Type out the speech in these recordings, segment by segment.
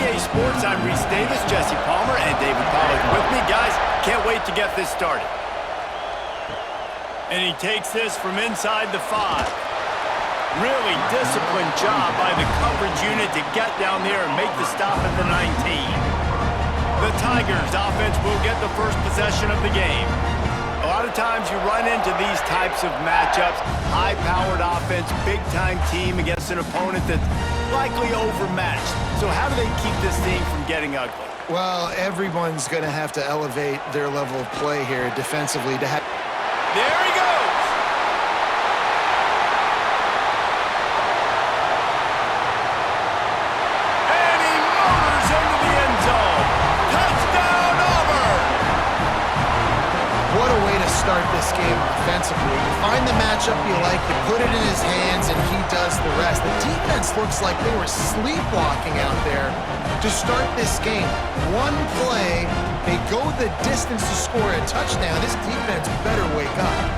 EA Sports, I'm Reese Davis, Jesse Palmer, and David Pollack with me. Guys, can't wait to get this started. And he takes this from inside the 5. Really disciplined job by the coverage unit to get down there and make the stop at the 19. The Tigers offense will get the first possession of the game. A lot of times you run into these types of matchups, high-powered offense, big-time team against an opponent that's likely overmatched. So how do they keep this thing from getting ugly? Well, everyone's going to have to elevate their level of play here defensively to have... There he goes! And he motors into the end zone. Touchdown, Auburn! What a way to start this game offensively. You find the matchup you like, you put it in his hands, and he does the rest. The defense looks like they were sleepwalking out there to start this game. One play, they go the distance to score a touchdown. This defense better wake up.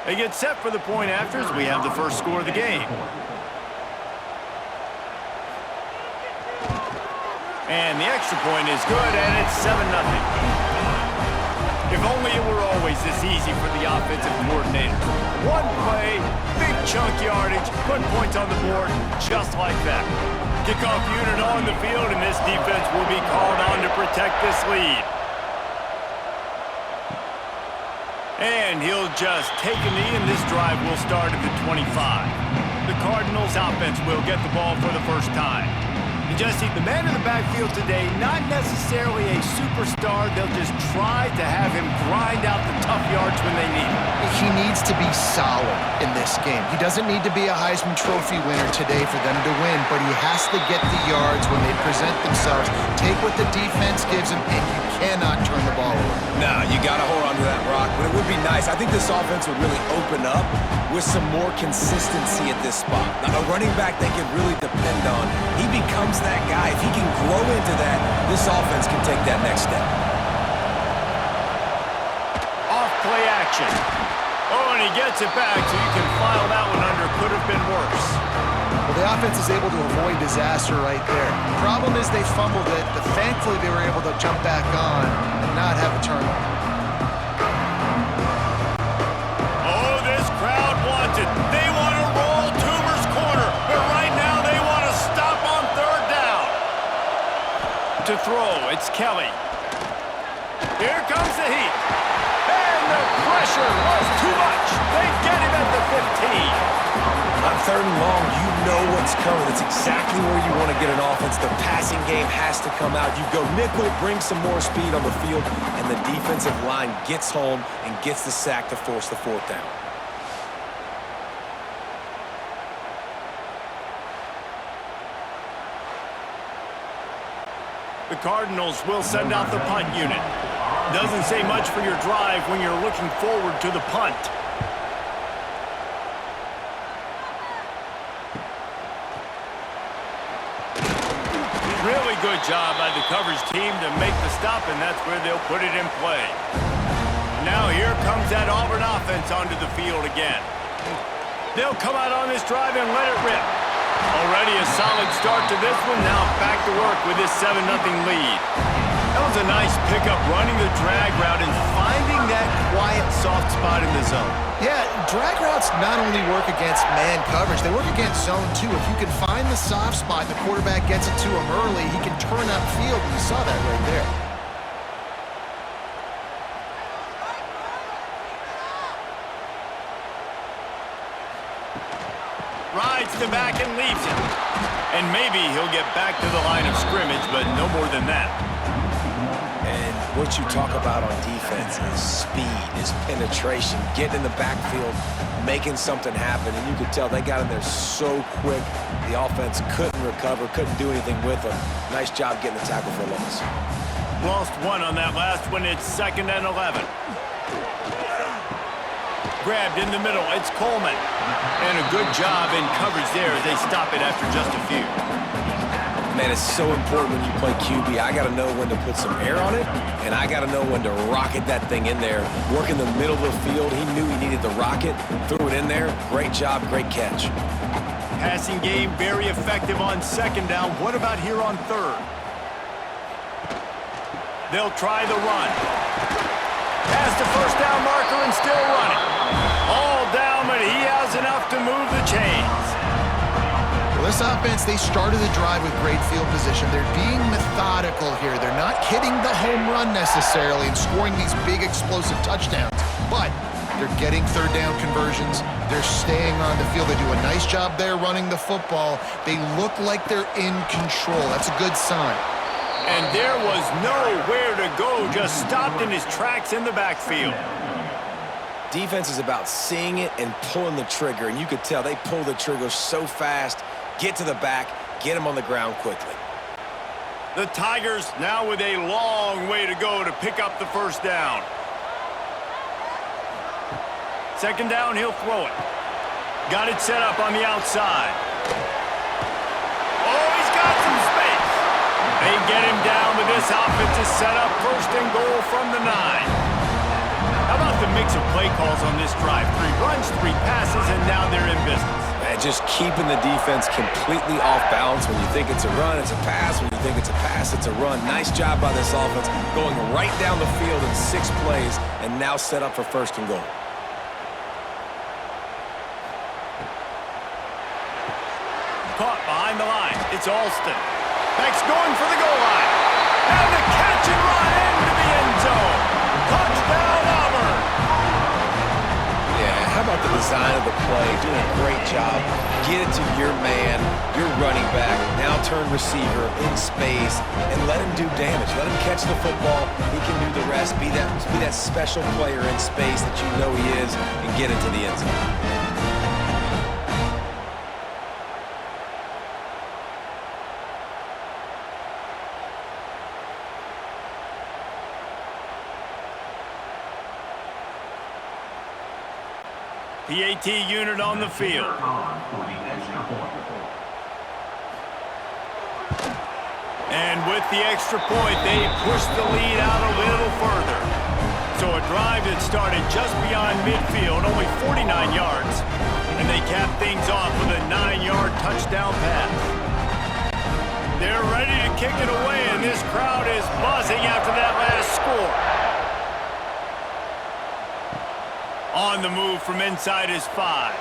They get set for the point after as we have the first score of the game. And the extra point is good, and it's 7-0. If only it were always this easy for the offensive coordinator. One play, big chunk yardage, put points on the board just like that. Kickoff unit on the field, and this defense will be called on to protect this lead. And he'll just take a knee, and this drive will start at the 25. The Cardinals offense will get the ball for the first time. And Jesse, the man in the backfield today, not necessarily a superstar. They'll just try to have him grind out the tough yards when they need him. He needs to be solid in this game. He doesn't need to be a Heisman Trophy winner today for them to win, but he has to get the yards when they present themselves. Take what the defense gives him, and you cannot turn the ball over. No, you got to hold on to that rock, but it would be nice. I think this offense would really open up with some more consistency at this spot. Now, a running back they can really depend on. He becomes that guy. If he can grow into that, this offense can take that next step. Off play action. Oh, and he gets it back, so you can file that one under. Could have been worse. Well, the offense is able to avoid disaster right there. The problem is they fumbled it, but thankfully they were able to jump back on and not have a turnover. Oh, this crowd wants it. They want to roll Toomer's corner, but right now they want to stop on third down. To throw, it's Kelly. Here comes the heat. And the pressure was too much. They get him at the 15. On third and long, you know what's coming. It's exactly where you want to get an offense. The passing game has to come out. You go nickel, bring some more speed on the field, and the defensive line gets home and gets the sack to force the fourth down. The Cardinals will send out the punt unit. Doesn't say much for your drive when you're looking forward to the punt. Really good job by the coverage team to make the stop, and that's where they'll put it in play. Now here comes that Auburn offense onto the field again. They'll come out on this drive and let it rip. Already a solid start to this one. Now back to work with this 7-0 lead. That was a nice pickup, running the drag route and finding that quiet, soft spot in the zone. Yeah, drag routes not only work against man coverage, they work against zone too. If you can find the soft spot and the quarterback gets it to him early, he can turn upfield, and you saw that right there. Rides the back and leaves it. And maybe he'll get back to the line of scrimmage, but no more than that. And what you talk about on defense is speed, is penetration, getting in the backfield, making something happen. And you could tell they got in there so quick. The offense couldn't recover, couldn't do anything with them. Nice job getting the tackle for a loss. Lost one on that last one. It's 2nd and 11. grabbed in the middle. It's Coleman. And a good job in coverage there as they stop it after just a few. Man, it's so important when you play QB. I got to know when to put some air on it, and I got to know when to rocket that thing in there. Work in the middle of the field. He knew he needed the rocket. Threw it in there. Great job, great catch. Passing game very effective on second down. What about here on third? They'll try the run. Past the first down marker and still running. All down, but he has enough to move the chains. Well, this offense, they started the drive with great field position. They're being methodical here. They're not hitting the home run necessarily and scoring these big explosive touchdowns, but they're getting third down conversions. They're staying on the field. They do a nice job there running the football. They look like they're in control. That's a good sign. And there was nowhere to go, just stopped in his tracks in the backfield. Defense is about seeing it and pulling the trigger, and you could tell they pull the trigger so fast, get to the back, get him on the ground quickly. The Tigers now with a long way to go to pick up the first down. Second down, he'll throw it. Got it set up on the outside. Oh, he's got some space. They get him down, but this offense is set up first and goal from the 9. How about the mix of play calls on this drive? 3 runs, 3 passes, and now they're in business. And just keeping the defense completely off balance. When you think it's a run, it's a pass. When you think it's a pass, it's a run. Nice job by this offense, going right down the field in 6 plays, and now set up for first and goal. Caught behind the line. It's Alston. Beck's going for the goal line. And the catch and run into the end zone. Touchdown, Auburn. Yeah, how about the design of the play? Doing a great job. Get it to your man, your running back, now turn receiver in space, and let him do damage. Let him catch the football. He can do the rest. Be that special player in space that you know he is, and get into the end zone. PAT unit on the field. And with the extra point, they push the lead out a little further. So a drive that started just beyond midfield, only 49 yards, and they cap things off with a 9-yard touchdown pass. They're ready to kick it away, and this crowd is buzzing after that last score. On the move from inside his 5.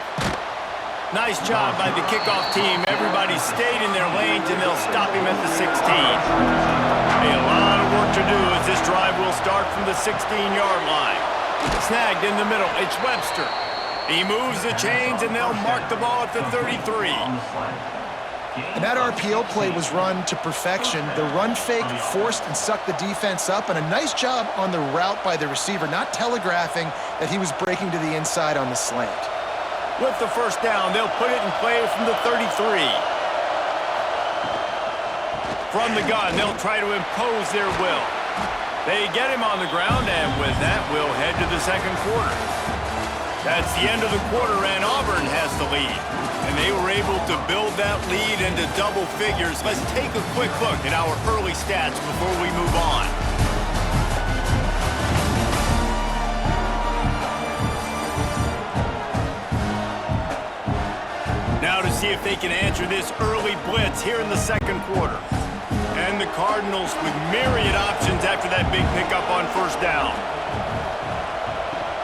Nice job by the kickoff team. Everybody stayed in their lanes, and they'll stop him at the 16. A lot of work to do as this drive will start from the 16-yard line. Snagged in the middle. It's Webster. He moves the chains, and they'll mark the ball at the 33. And that RPO play was run to perfection. The run fake forced and sucked the defense up, and a nice job on the route by the receiver, not telegraphing that he was breaking to the inside on the slant. With the first down, they'll put it in play from the 33. From the gun, they'll try to impose their will. They get him on the ground, and with that, we'll head to the second quarter. That's the end of the quarter, and Auburn has the lead. And they were able to build that lead into double figures. Let's take a quick look at our early stats before we move on. Now to see if they can answer this early blitz here in the second quarter. And the Cardinals with myriad options after that big pickup on first down.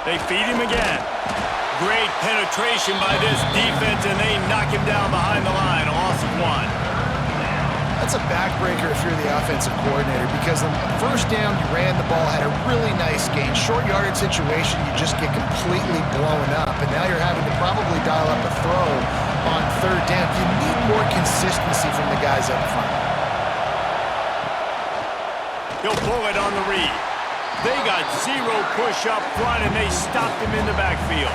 They feed him again. Great penetration by this defense, and they knock him down behind the line, a loss of 1. That's a backbreaker if you're the offensive coordinator, because on the first down, you ran the ball, had a really nice gain. Short yardage situation, you just get completely blown up, and now you're having to probably dial up a throw on third down. You need more consistency from the guys up front. He'll pull it on the read. They got 0 push up front, and they stopped him in the backfield.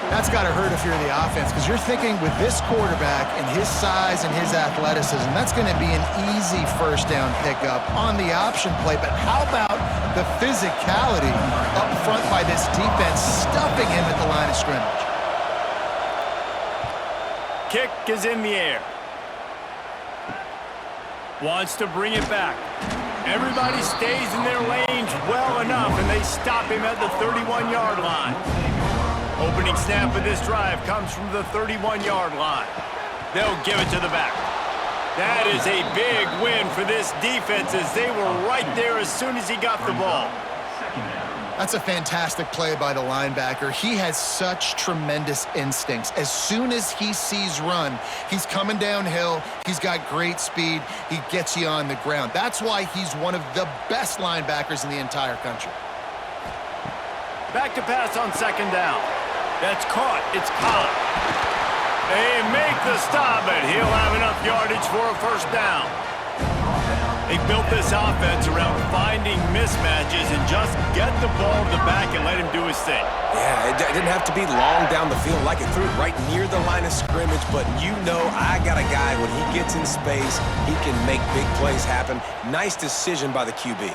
That's got to hurt if you're the offense, because you're thinking with this quarterback and his size and his athleticism, that's going to be an easy first down pickup on the option play. But how about The physicality up front by this defense, stuffing him at the line of scrimmage. Kick is in the air. Wants to bring it back. Everybody stays in their lanes well enough, and they stop him at the 31-yard line. Opening snap of this drive comes from the 31-yard line. They'll give it to the back. That is a big win for this defense as they were right there as soon as he got the ball. That's a fantastic play by the linebacker. He has such tremendous instincts. As soon as he sees run, he's coming downhill. He's got great speed. He gets you on the ground. That's why he's one of the best linebackers in the entire country. Back to pass on second down. That's caught. It's caught. They make the stop, but he'll have enough yardage for a first down. They built this offense around finding mismatches and just get the ball to the back and let him do his thing. Yeah, it didn't have to be long down the field. Like it threw it right near the line of scrimmage, but you know I got a guy, when he gets in space, he can make big plays happen. Nice decision by the QB.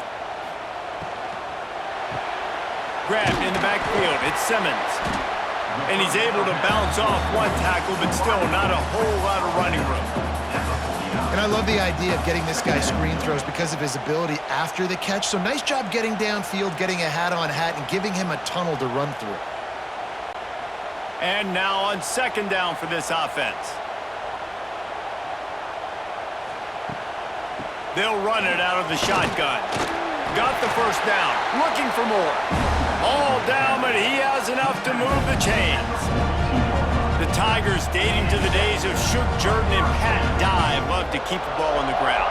Grabbed in the backfield. It's Simmons. And he's able to bounce off one tackle, but still not a whole lot of running room. And I love the idea of getting this guy screen throws because of his ability after the catch. So nice job getting downfield, getting a hat-on-hat, and giving him a tunnel to run through. And now on second down for this offense. They'll run it out of the shotgun. Got the first down. Looking for more. All down, but he has enough to move the chains. The Tigers, dating to the days of Shook Jordan and Pat Dye, love to keep the ball on the ground.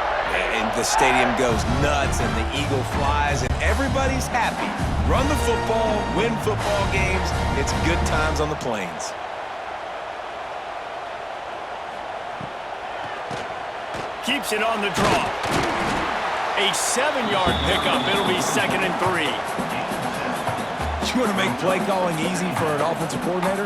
And the stadium goes nuts, and the eagle flies, and everybody's happy. Run the football, win football games. It's good times on the plains. Keeps it on the draw. A 7-yard pickup. It'll be 2nd and 3. You want to make play calling easy for an offensive coordinator?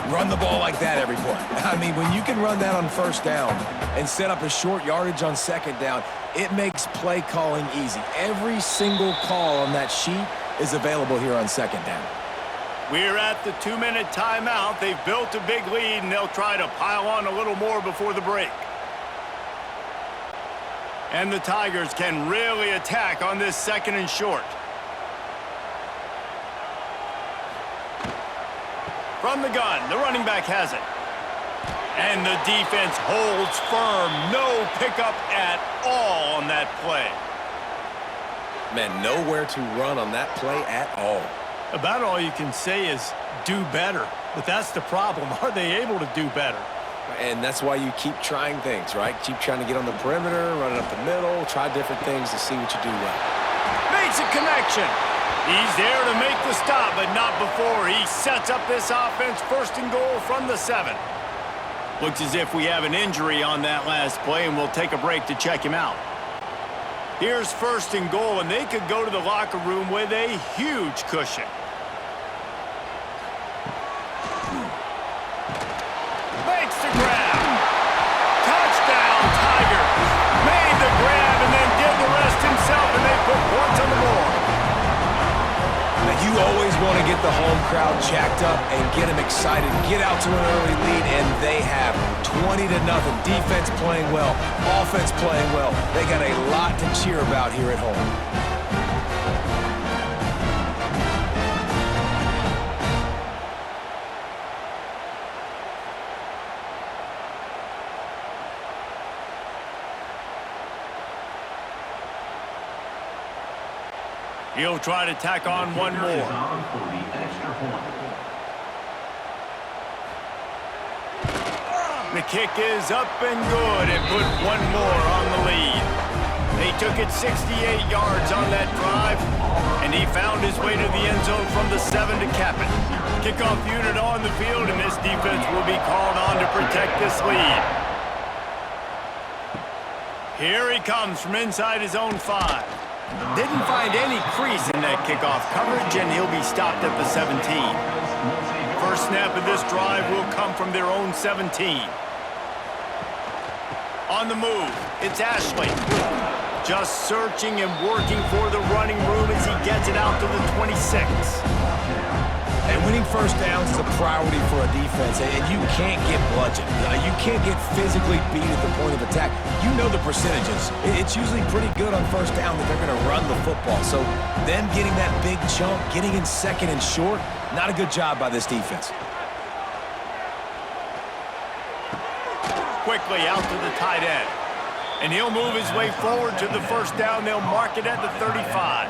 Run the ball like that every play. I mean, when you can run that on first down and set up a short yardage on second down, it makes play calling easy. Every single call on that sheet is available here on second down. We're at the 2-minute timeout. They've built a big lead, and they'll try to pile on a little more before the break. And the Tigers can really attack on this 2nd and short. From the gun, the running back has it. And the defense holds firm. No pickup at all on that play. Man, nowhere to run on that play at all. About all you can say is do better. But that's the problem. Are they able to do better? And that's why you keep trying things, right? Keep trying to get on the perimeter, run it up the middle, try different things to see what you do well. Makes a connection. He's there to make the stop, but not before he sets up this offense 1st and goal from the 7. Looks as if we have an injury on that last play, and we'll take a break to check him out. Here's 1st and goal, and they could go to the locker room with a huge cushion. Makes the grab. Touchdown, Tigers. Made the grab and then did the rest himself, and they put points on the board. Now, you always want to get the home crowd jacked up and get them excited, get out to an early lead, and they have 20-0. Defense playing well, offense playing well. They got a lot to cheer about here at home. He'll try to tack on one more. The kick is up and good and put one more on the lead. They took it 68 yards on that drive, and he found his way to the end zone from the 7 to cap it. Kickoff unit on the field, and this defense will be called on to protect this lead. Here he comes from inside his own 5. Didn't find any crease in that kickoff coverage, and he'll be stopped at the 17. First snap of this drive will come from their own 17. On the move, it's Ashley. Just searching and working for the running room as he gets it out to the 26. And winning first downs is a priority for a defense, and you can't get bludgeoned. You can't get physically beat at the point of attack. You know the percentages. It's usually pretty good on first down that they're going to run the football. So them getting that big chunk, getting in second and short, not a good job by this defense. Quickly out to the tight end. And he'll move his way forward to the first down. They'll mark it at the 35.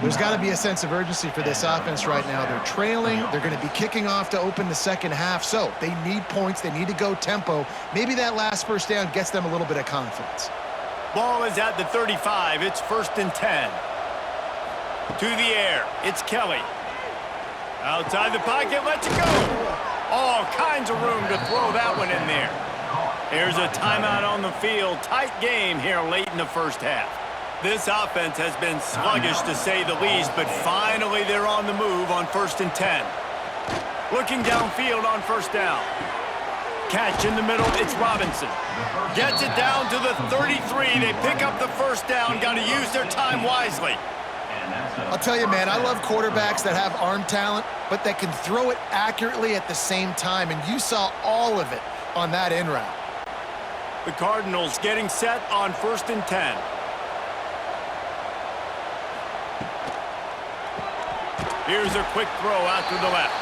There's got to be a sense of urgency for this offense right now. They're trailing. They're going to be kicking off to open the second half. So they need points. They need to go tempo. Maybe that last first down gets them a little bit of confidence. Ball is at the 35. It's 1st and 10. To the air. It's Kelly. Outside the pocket. Let's go. All kinds of room to throw that one in there. Here's a timeout on the field. Tight game here late in the first half. This offense has been sluggish to say the least, but finally they're on the move on 1st and 10. Looking downfield on first down. Catch in the middle, it's Robinson. Gets it down to the 33. They pick up the first down. Got to use their time wisely. I'll tell you, man, I love quarterbacks that have arm talent, but that can throw it accurately at the same time, and you saw all of it on that in route. The Cardinals getting set on 1st and 10. Here's a quick throw out to the left.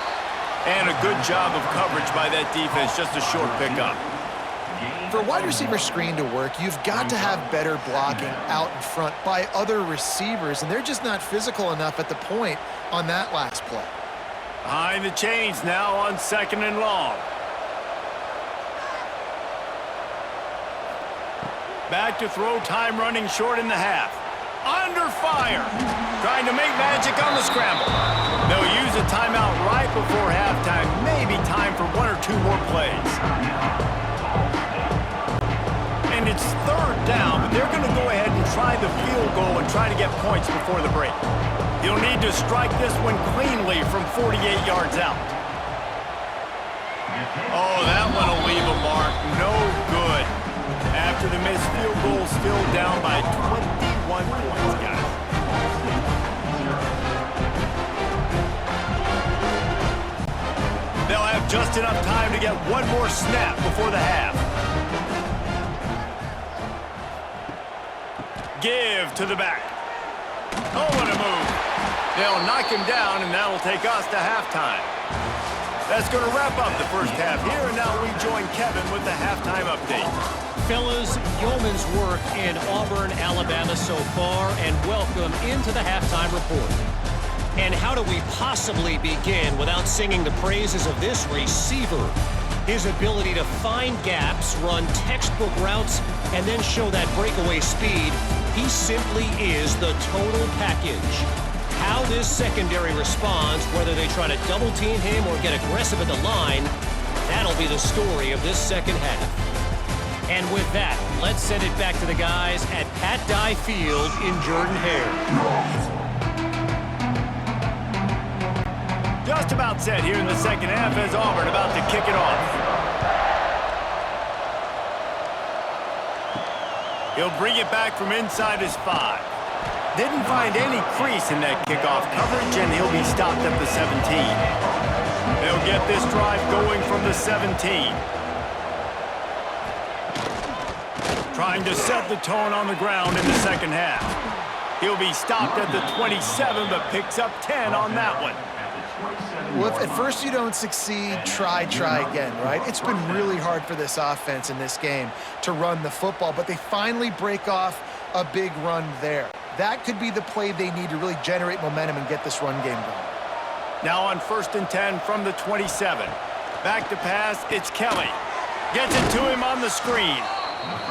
And a good job of coverage by that defense, just a short pickup. For a wide receiver screen to work, you've got to have better blocking out in front by other receivers, and they're just not physical enough at the point on that last play. Behind the chains now on 2nd and long. Back to throw, time running short in the half. Under fire. Trying to make magic on the scramble. They'll use a timeout right before halftime. Maybe time for 1 or 2 more plays. And it's 3rd down, but they're going to go ahead and try the field goal and try to get points before the break. He'll need to strike this one cleanly from 48 yards out. Oh, that one will leave a mark. No good. After the missed field goal, still down by 21 points, guys. They'll have just enough time to get one more snap before the half. Give to the back. Oh, what a move. They'll knock him down, and that'll take us to halftime. That's going to wrap up the first half here, and now we join Kevin with the halftime update. Fellas, yeoman's work in Auburn, Alabama so far, and welcome into the halftime report. And how do we possibly begin without singing the praises of this receiver? His ability to find gaps, run textbook routes, and then show that breakaway speed. He simply is the total package. How this secondary responds, whether they try to double team him or get aggressive at the line, that'll be the story of this second half. And with that, let's send it back to the guys at Pat Dye Field in Jordan-Hare. Just about set here in the second half as Auburn about to kick it off. He'll bring it back from inside his 5. Didn't find any crease in that kickoff coverage, and he'll be stopped at the 17. They'll get this drive going from the 17. Trying to set the tone on the ground in the second half. He'll be stopped at the 27, but picks up 10 on that one. Well, if at first you don't succeed, try again, right? It's been really hard for this offense in this game to run the football, but they finally break off a big run there. That could be the play they need to really generate momentum and get this run game going. Now on 1st and 10 from the 27. Back to pass, it's Kelly. Gets it to him on the screen.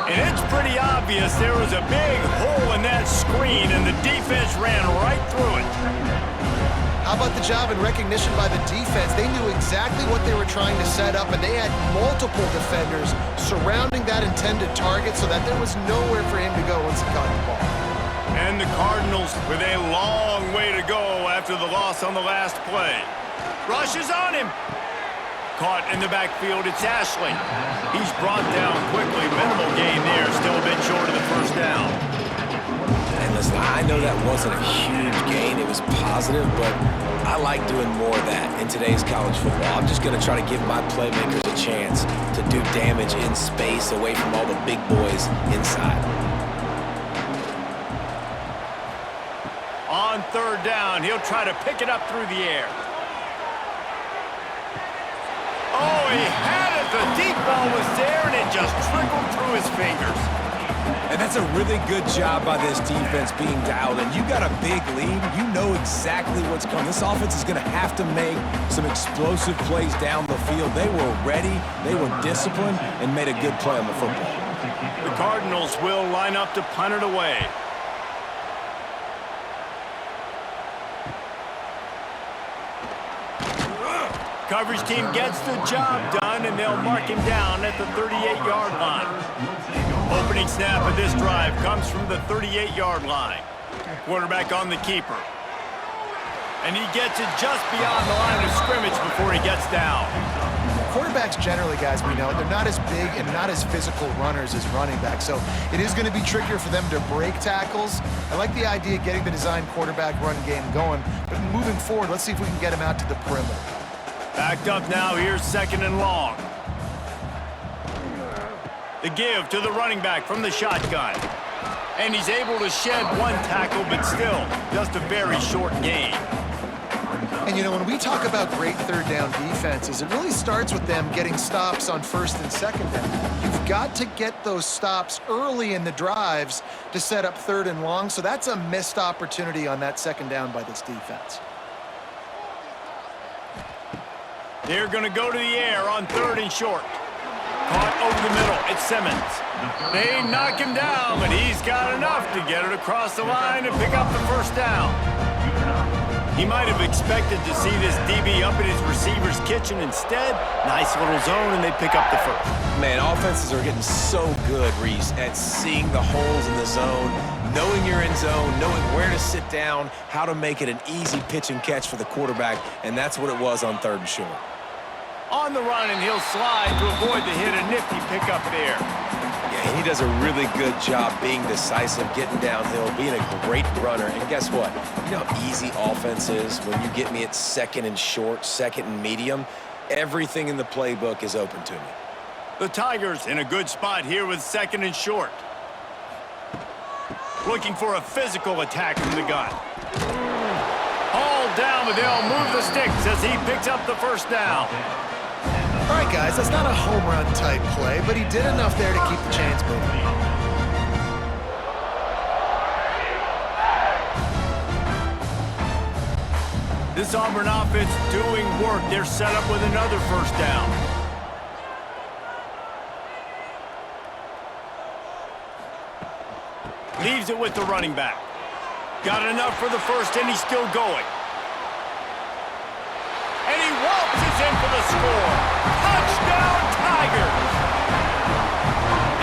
And it's pretty obvious there was a big hole in that screen, and the defense ran right through it. How about the job and recognition by the defense? They knew exactly what they were trying to set up, and they had multiple defenders surrounding that intended target so that there was nowhere for him to go once he caught the ball. And the Cardinals with a long way to go after the loss on the last play. Rush is on him. Caught in the backfield, it's Ashley. He's brought down quickly. Minimal gain there, still a bit short of the first down. And listen, I know that wasn't a huge gain. It was positive, but I like doing more of that in today's college football. I'm just going to try to give my playmakers a chance to do damage in space away from all the big boys inside. On third down, he'll try to pick it up through the air. Oh, he had it. The deep ball was there, and it just trickled through his fingers. And that's a really good job by this defense being dialed in. You got a big lead. You know exactly what's coming. This offense is going to have to make some explosive plays down the field. They were ready, they were disciplined, and made a good play on the football. The Cardinals will line up to punt it away. Coverage team gets the job done, and they'll mark him down at the 38-yard line. Opening snap of this drive comes from the 38-yard line. Quarterback on the keeper. And he gets it just beyond the line of scrimmage before he gets down. Quarterbacks generally, guys, we know, they're not as big and not as physical runners as running backs, so it is going to be trickier for them to break tackles. I like the idea of getting the design quarterback run game going, but moving forward, let's see if we can get him out to the perimeter. Backed up now, here's second and long. The give to the running back from the shotgun. And he's able to shed one tackle, but still, just a very short gain. And, you know, when we talk about great third down defenses, it really starts with them getting stops on first and second down. You've got to get those stops early in the drives to set up third and long, so that's a missed opportunity on that second down by this defense. They're going to go to the air on third and short. Caught over the middle. It's Simmons. They knock him down, but he's got enough to get it across the line and pick up the first down. He might have expected to see this DB up in his receiver's kitchen. Instead, nice little zone, and they pick up the first. Man, offenses are getting so good, Reese, at seeing the holes in the zone, knowing you're in zone, knowing where to sit down, how to make it an easy pitch and catch for the quarterback, and that's what it was on third and short. On the run, and he'll slide to avoid the hit. A nifty pickup there. Yeah, he does a really good job being decisive, getting downhill, being a great runner. And guess what? You know how easy offense is when you get me at second and short, second and medium? Everything in the playbook is open to me. The Tigers in a good spot here with second and short. Looking for a physical attack from the gun. All down, but they'll move the sticks as he picks up the first down. All right, guys, that's not a home run type play, but he did enough there to keep the chains moving. This Auburn offense doing work. They're set up with another first down. Leaves it with the running back. Got enough for the first, and he's still going. And he waltzes in for the score. Touchdown, Tigers!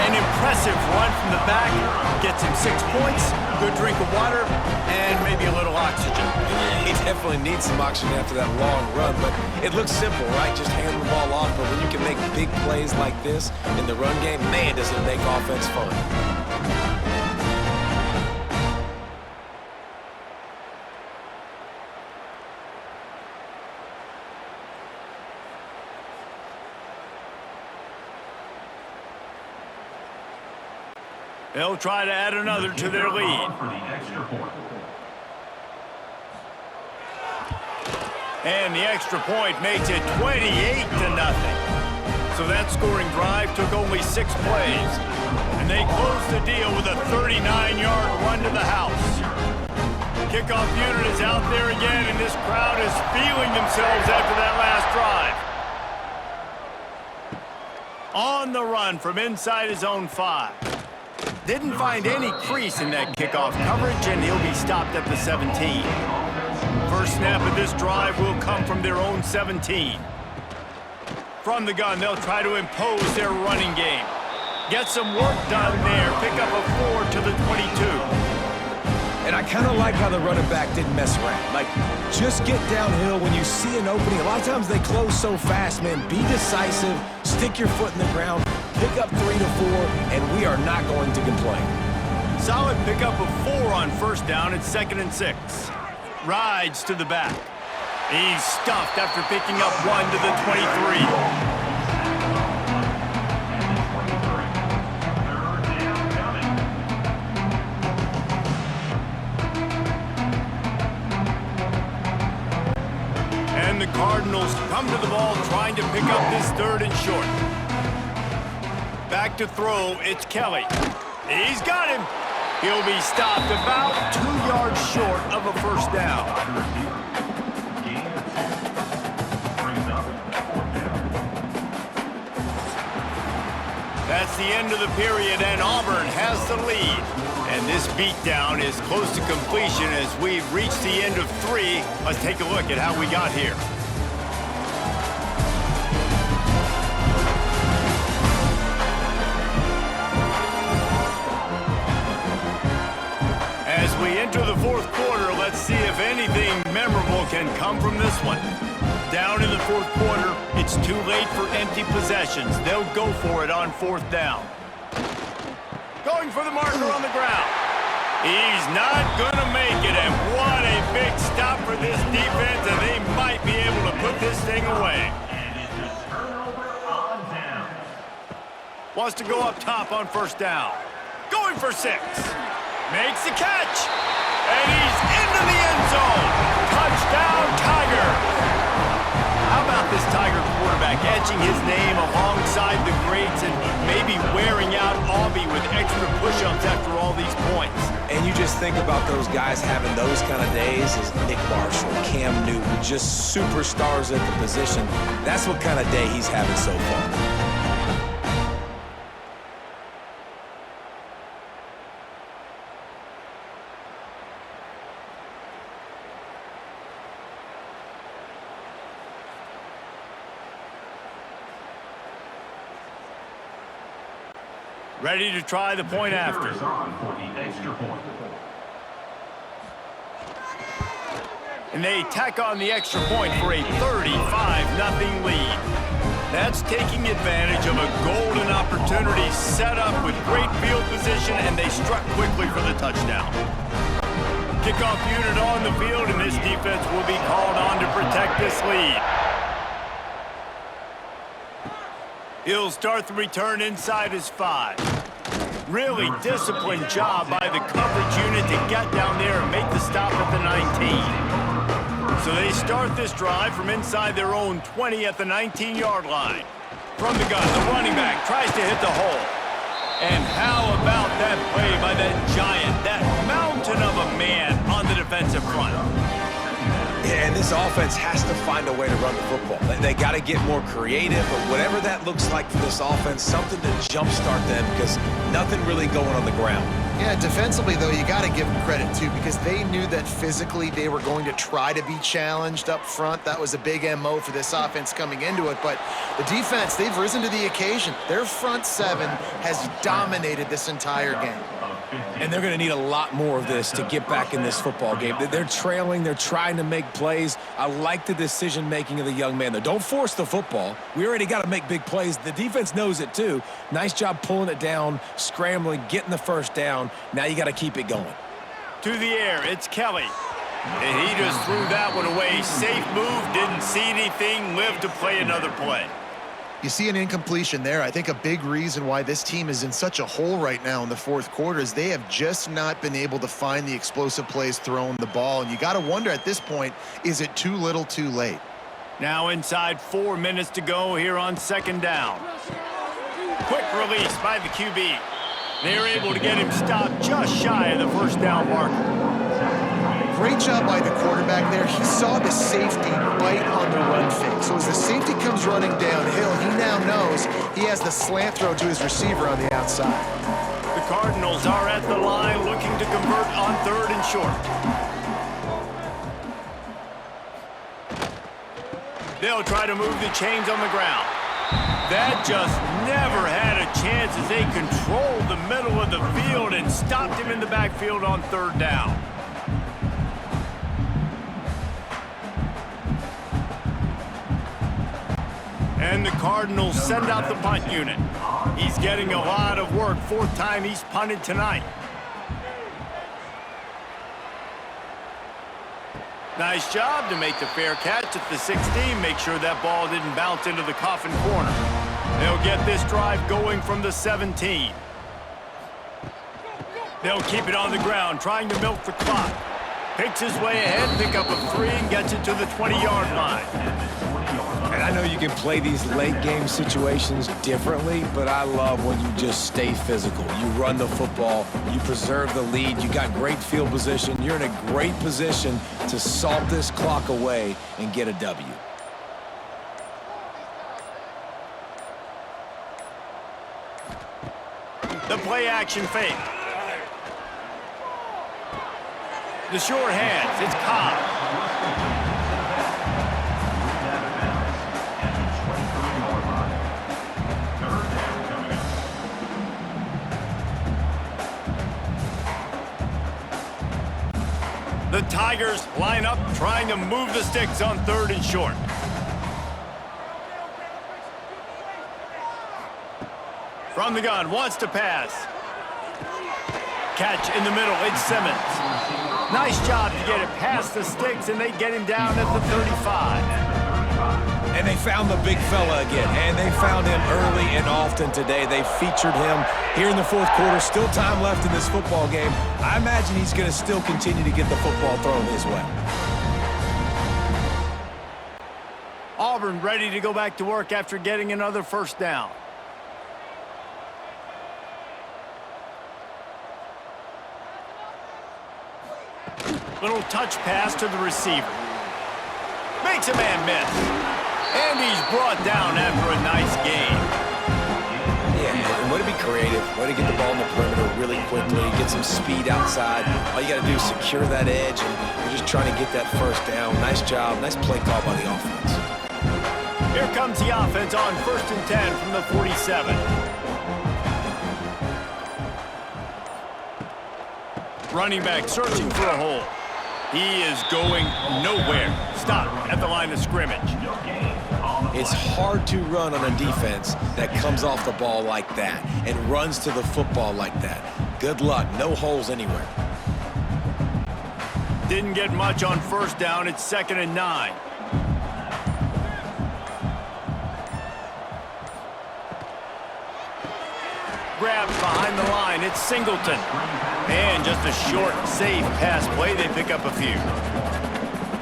An impressive run from the back. Gets him 6 points, good drink of water, and maybe a little oxygen. He definitely needs some oxygen after that long run, but it looks simple, right? Just hand the ball off, but when you can make big plays like this in the run game, man, does it make offense fun. They'll try to add another to their lead. And the extra point makes it 28-0. So that scoring drive took only 6 plays. And they closed the deal with a 39-yard run to the house. Kickoff unit is out there again, and this crowd is feeling themselves after that last drive. On the run from inside his own 5. Didn't find any crease in that kickoff coverage, and he'll be stopped at the 17. First snap of this drive will come from their own 17. From the gun, they'll try to impose their running game. Get some work done there. Pick up a 4 to the 22. And I kind of like how the running back didn't mess around. Like, just get downhill when you see an opening. A lot of times they close so fast, man. Be decisive, stick your foot in the ground, pick up 3 to 4, and we are not going to complain. Solid pickup of 4 on first down at 2nd and 6. Rides to the back. He's stuffed after picking up 1 to the 23. And the Cardinals come to the ball trying to pick up this 3rd and short. Back to throw, it's Kelly. He's got him. He'll be stopped about 2 yards short of a first down. That's the end of the period, and Auburn has the lead. And this beatdown is close to completion as we've reached the end of 3. Let's take a look at how we got here. As we enter the 4th quarter, let's see if anything memorable can come from this one. Down in the 4th quarter, it's too late for empty possessions. They'll go for it on 4th down. Going for the marker on the ground. He's not going to make it, and what a big stop for this defense, and they might be able to put this thing away. Wants to go up top on first down. Going for 6. Makes the catch. And he's into the end zone. Touchdown, Tiger. How about this Tiger quarterback etching his name alongside the greats and maybe wearing out Aubie with extra push-ups after all these points? And you just think about those guys having those kind of days as Nick Marshall, Cam Newton, just superstars at the position. That's what kind of day he's having so far. Ready to try the point after. And they tack on the extra point for a 35-0 lead. That's taking advantage of a golden opportunity set up with great field position, and they struck quickly for the touchdown. Kickoff unit on the field, and this defense will be called on to protect this lead. He'll start the return inside his 5. Really disciplined job by the coverage unit to get down there and make the stop at the 19. So they start this drive from inside their own 20 at the 19-yard line. From the gun, the running back tries to hit the hole. And how about that play by that giant, that mountain of a man on the defensive front? Yeah, and this offense has to find a way to run the football. They got to get more creative, but whatever that looks like for this offense, something to jumpstart them because nothing really going on the ground. Yeah, defensively, though, you got to give them credit, too, because they knew that physically they were going to try to be challenged up front. That was a big MO for this offense coming into it. But the defense, they've risen to the occasion. Their front 7 has dominated this entire game. And they're going to need a lot more of this to get back in this football game. They're trailing. They're trying to make plays. I like the decision-making of the young man, though. Don't force the football. We already got to make big plays. The defense knows it, too. Nice job pulling it down, scrambling, getting the first down. Now you got to keep it going. To the air, it's Kelly. And he just threw that one away. Safe move, didn't see anything, lived to play another play. You see an incompletion there. I think a big reason why this team is in such a hole right now in the 4th quarter is they have just not been able to find the explosive plays throwing the ball. And you got to wonder at this point, is it too little too late? Now inside 4 minutes to go here on 2nd down. Quick release by the QB. They're able to get him stopped just shy of the first down marker. Great job by the quarterback there. He saw the safety bite on the run fake. So as the safety comes running downhill, he now knows he has the slant throw to his receiver on the outside. The Cardinals are at the line looking to convert on 3rd and short. They'll try to move the chains on the ground. That just never had a chance as they controlled the middle of the field and stopped him in the backfield on 3rd down. And the Cardinals send out the punt unit. He's getting a lot of work. Fourth time he's punted tonight. Nice job to make the fair catch at the 16. Make sure that ball didn't bounce into the coffin corner. They'll get this drive going from the 17. They'll keep it on the ground, trying to milk the clock. Picks his way ahead, pick up a 3, and gets it to the 20-yard line. And I know you can play these late-game situations differently, but I love when you just stay physical. You run the football, you preserve the lead, you got great field position. You're in a great position to salt this clock away and get a W. The play-action fake. The short hands, it's Cobb. The Tigers line up, trying to move the sticks on 3rd and short. From the gun, wants to pass. Catch in the middle, it's Simmons. Nice job to get it past the sticks, and they get him down at the 35. And they found the big fella again, and they found him early and often today. They featured him here in the 4th quarter. Still time left in this football game. I imagine he's going to still continue to get the football thrown his way. Auburn ready to go back to work after getting another first down. Little touch pass to the receiver. Makes a man miss. And he's brought down after a nice gain. Yeah, and way to be creative. Way to get the ball in the perimeter really quickly. Get some speed outside. All you got to do is secure that edge, and you're just trying to get that first down. Nice job. Nice play call by the offense. Here comes the offense on 1st and 10 from the 47. Running back searching for a hole. He is going nowhere. Stop at the line of scrimmage. It's hard to run on a defense that comes off the ball like that and runs to the football like that. Good luck. No holes anywhere. Didn't get much on 1st down. It's 2nd and 9. Grabs behind the line. It's Singleton. And just a short, safe pass play. They pick up a few.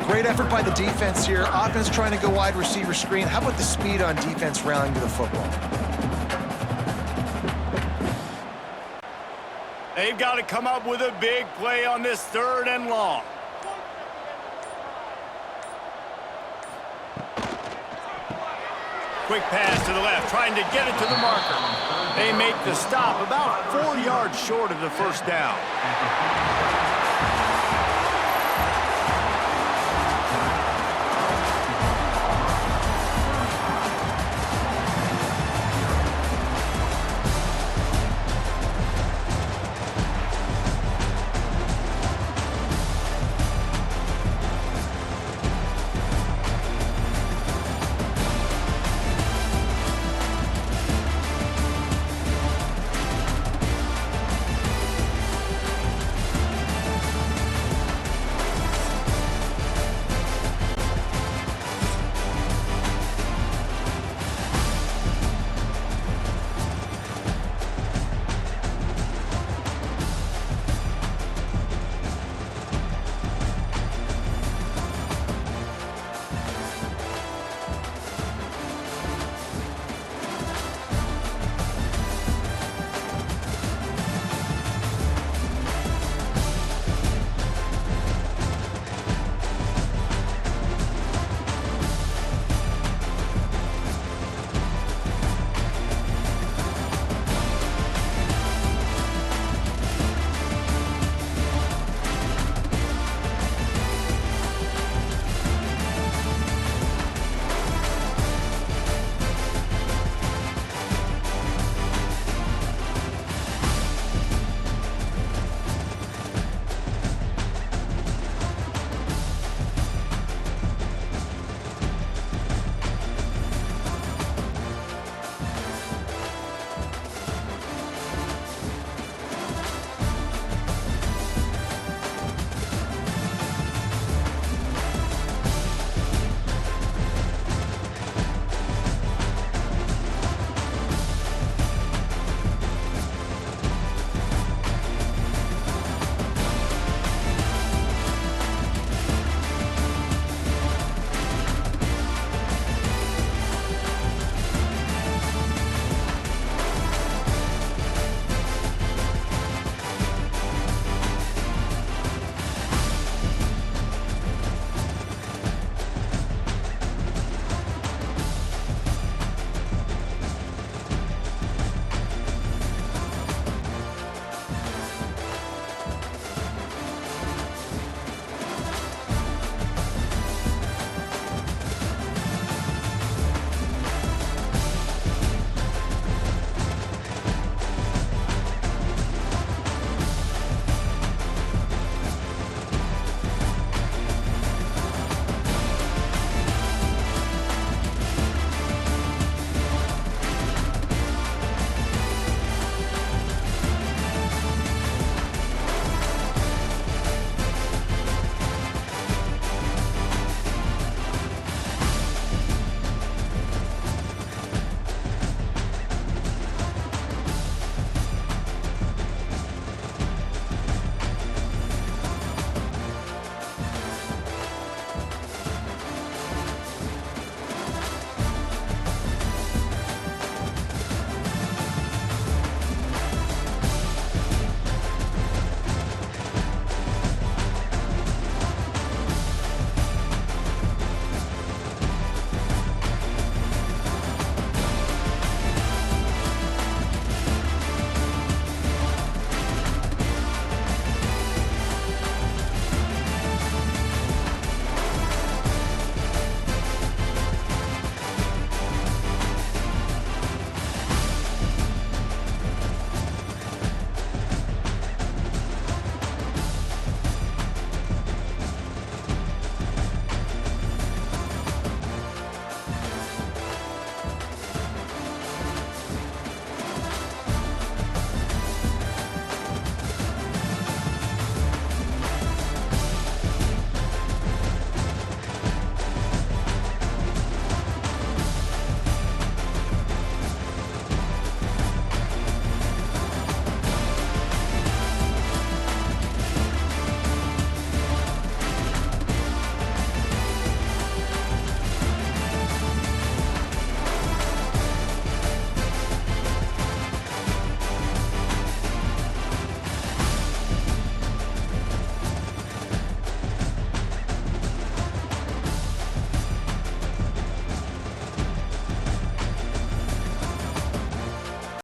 Great effort by the defense here. Offense trying to go wide receiver screen. How about the speed on defense rallying to the football? They've got to come up with a big play on this 3rd and long. Quick pass to the left, trying to get it to the marker. They make the stop about 4 yards short of the first down.